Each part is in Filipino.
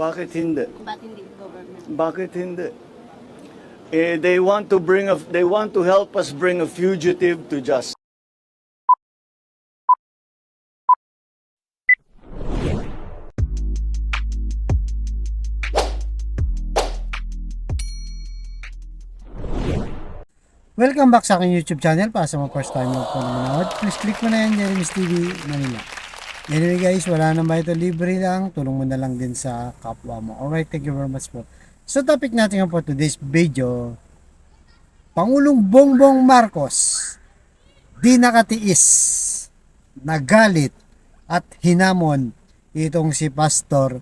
Bakit hindi? Ba't hindi government? Bakit hindi? They want to help us bring a fugitive to justice. Welcome back sa aking YouTube channel. Para sa mga first time mo po manood, please click mo na yan, Jeremy's TV Manila. Anyway guys, wala na ba ito, libre lang. Tulong mo na lang din sa kapwa mo. Alright, thank you very much po. So topic natin po today's video, Pangulong Bongbong Marcos di nakatiis, nagalit at hinamon itong si Pastor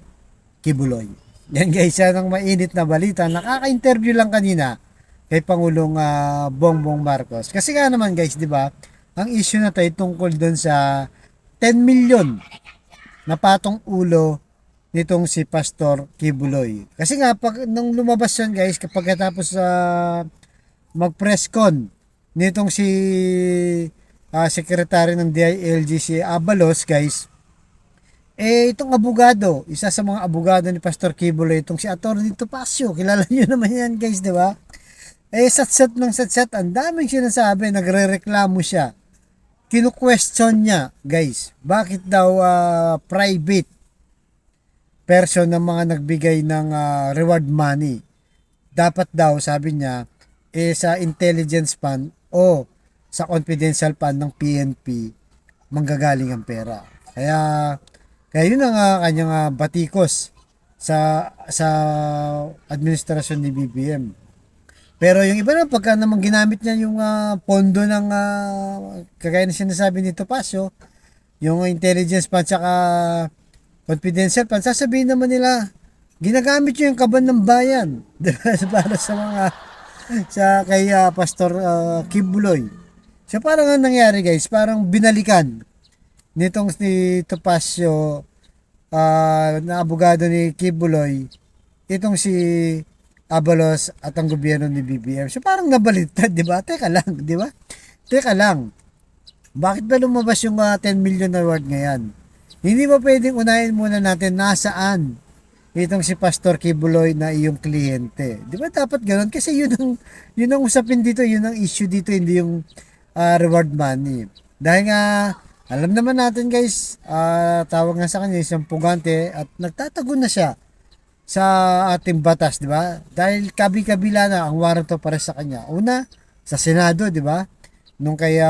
Kibuloy. Yan guys, yan ang mainit na balita. Nakaka-interview lang kanina kay Pangulong Bongbong Marcos. Kasi nga naman guys, di ba? Ang issue na tayo tungkol doon sa 10 million na patong ulo nitong si Pastor Kibuloy. Kasi nga nung lumabas yan guys, kapag tapos mag-press con nitong si Secretary ng DILG si Abalos guys, itong abogado, isa sa mga abogado ni Pastor Kibuloy, itong si Atty. Topacio, kilala niyo naman yan guys, di ba? Satsat ng satsat, ang daming sinasabi, nagre-reklamo siya. Kinu-question niya, guys, bakit daw private person ng mga nagbigay ng reward money? Dapat daw, sabi niya, sa intelligence fund o sa confidential fund ng PNP, manggagaling ang pera. Kaya yun ang kanyang batikos sa administrasyon ni BBM. Pero yung iba naman, pagka naman ginamit niya yung pondo ng, kagaya na sinasabi ni Topacio, yung intelligence fund tsaka confidential fund, sasabihin naman nila, ginagamit nyo yung kaban ng bayan. Para sa mga, kay Pastor Kibuloy. So parang ang nangyari guys, parang binalikan nitong si Topacio, na abogado ni Kibuloy, itong si Abalos at ang gobyerno ni BBM. So parang nabaliktad, di ba? Teka lang, di ba? Teka lang. Bakit ba lumabas yung 10 million na reward ngayon? Hindi ba pwedeng unahin muna natin nasaan itong si Pastor Kibuloy na iyong kliyente? Di ba dapat ganoon? Kasi yun ang usapin dito, yun ang issue dito, hindi yung reward money. Dahil nga, alam naman natin guys, tawag nga sa kanya isang pugante at nagtatago na siya sa ating batas, di ba? Dahil kabi-kabila na ang warrant of arrest sa kanya. Una, sa Senado, di ba? Nung kay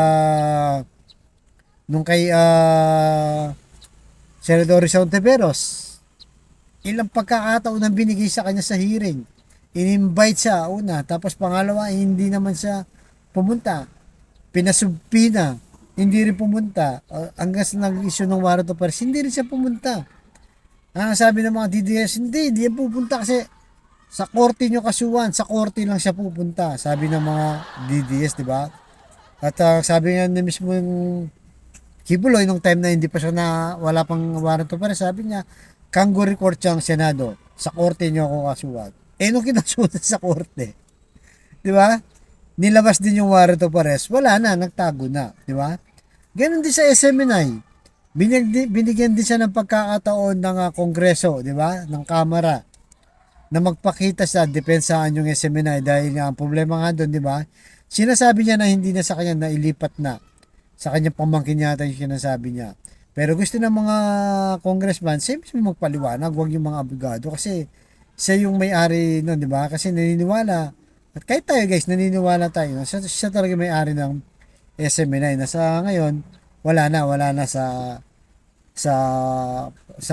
Senador Rizal Ontiveros, ilang pagkakataon ang binigay sa kanya sa hearing. In-invite siya, una. Tapos pangalawa, hindi naman siya pumunta. Pinasubpi na, hindi rin pumunta. Hanggang sa nag-issue ng warrant of arrest, hindi rin siya pumunta. Sabi ng mga DDS, hindi yan pupunta kasi sa korte nyo kasuhan, sa korte lang siya pupunta, sabi ng mga DDS, di ba? At sabi nga ni mismo yung Kibuloy nung time na hindi pa siya wala pang warrant of arrest, sabi niya, kangaroo court siyang Senado, sa korte nyo ako kasuhan. Nung kinasuhan sa korte, di ba? Nilabas din yung warrant of arrest, wala na, nagtago na, di ba? Ganun din sa SMNI. Binigyan din siya ng pagkakataon ng Kongreso, di ba? Ng Kamara na magpakita sa depensahan yung SMNI dahil nga ang problema nga doon, di ba? Sinasabi niya na hindi na sa kanya na ilipat na. Sa kanyang pamangkin yata yung sinasabi niya. Pero gusto ng mga congressman, siya mismo magpaliwanag, huwag yung mga abogado kasi siya yung may-ari noon, di ba? Kasi naniniwala, at kahit tayo guys, naniniwala tayo, siya talaga may-ari ng SMNI na sa ngayon, wala na sa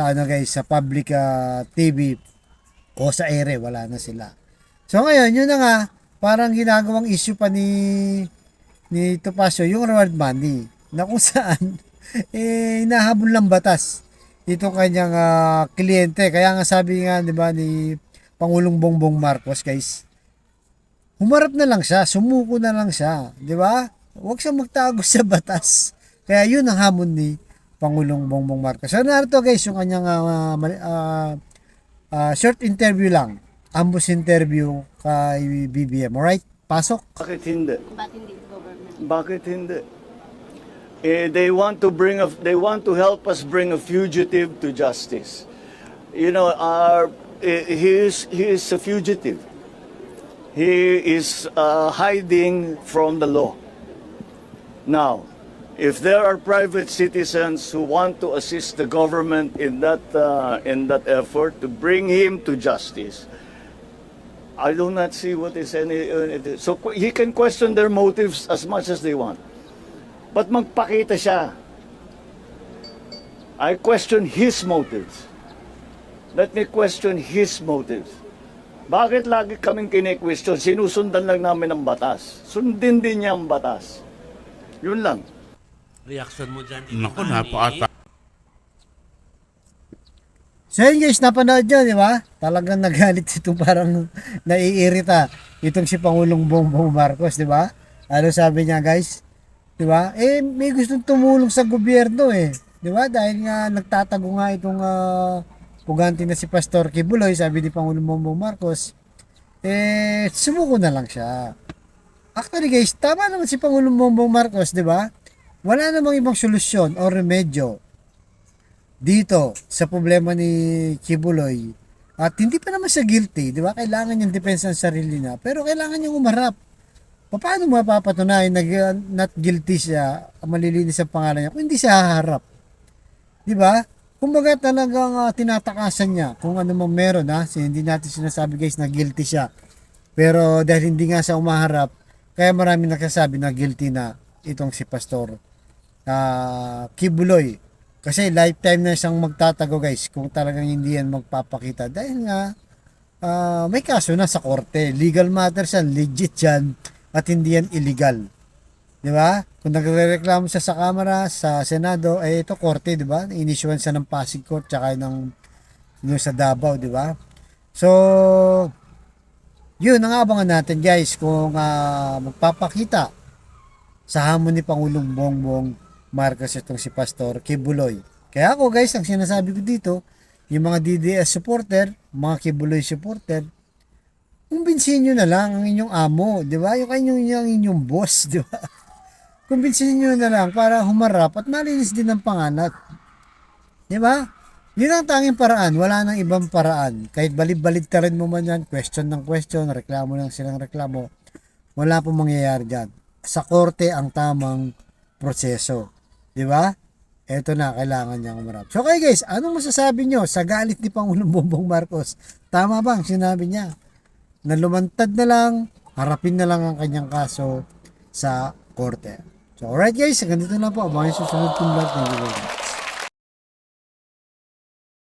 ano guys, sa public TV o sa ere, wala na sila. So ngayon, yun na nga, parang ginagawang issue pa ni Topacio yung reward money na kung saan hinahabol ng batas itong kanyang kliyente. Kaya nga sabi nga, di ba, ni Pangulong Bongbong Marcos guys, humarap na lang siya, sumuko na lang siya, di ba? Huwag siya magtago sa batas. Kaya yun ang hamon ni Pangulong Bongbong Marcos. So narito guys, yung kanyang short interview lang. Ambush interview kay BBM. Alright? Pasok? Bakit hindi? Ba't hindi government? Bakit hindi? They want to help us bring a fugitive to justice. he is a fugitive. He is hiding from the law. Now, if there are private citizens who want to assist the government in that effort to bring him to justice, I do not see what is any. So he can question their motives as much as they want, but magpakita siya. I question his motives. Let me question his motives. Bakit lagi kaming kine-question? Sinusundan lang namin ang batas. Sundin din niya ang batas. Yun lang. Reaction mo dyan, Naku, Manny. napaka So yun guys, napanood nyo, di ba? Talagang nagalit itong parang naiirita itong si Pangulong Bongbong Marcos, di ba? Ano sabi niya guys? Di ba? May gustong tumulong sa gobyerno di ba? Dahil nga nagtatago nga itong pugante na si Pastor Kibuloy, sabi ni Pangulong Bongbong Marcos, sumuko na lang siya. Actually guys, tama naman si Pangulong Bongbong Marcos, di ba? Wala namang ibang solusyon o remedyo dito sa problema ni Kibuloy. At hindi pa naman siya guilty, di ba? Kailangan niyang depensa ang sarili niya, pero kailangan niyang umarap. Paano mapapatunayan na not guilty siya, malilinis ang pangalan niya, kung hindi siya haharap? Di ba? Kumbaga talagang tinatakasan niya kung ano mang meron, hindi natin sinasabi guys na guilty siya. Pero dahil hindi nga siya umaharap, kaya marami nagsasabi na guilty na itong si Pastor Kibuloy. Kasi lifetime na siyang magtatago guys kung talagang hindi yan magpapakita. Dahil nga may kaso na sa korte. Legal matters yan, legit yan, at hindi yan illegal. Di ba? Kung nagre-reklamo siya sa Kamara, sa Senado, ito korte, di ba? Inissuean siya ng Pasig Court tsaka ng sa Davao, di ba? So, yun ang abangan natin guys kung magpapakita sa hamon ni Pangulong Bongbong Marcos itong si Pastor Kibuloy. Kaya ako guys, ang sinasabi ko dito, yung mga DDS supporter, mga Kibuloy supporter, kumbinsihin nyo na lang ang inyong amo, di ba? Yung inyong boss, di ba? Kumbinsihin nyo na lang para humarap at malinis din ang pangalat. Di ba? Yun ang tanging paraan, wala nang ibang paraan. Kahit balib-balid ka rin mo man yan, question ng question, reklamo lang silang reklamo, wala pong mangyayari dyan. Sa korte ang tamang proseso. Di ba? Eto na, kailangan niya umarap. So okay guys, anong masasabi nyo sa galit ni Pangulong Bongbong Marcos? Tama bang sinabi niya na lumantad na lang, harapin na lang ang kanyang kaso sa korte? So alright guys, ganito na po. Abangan yung susunod kong vlog. Thank you very much.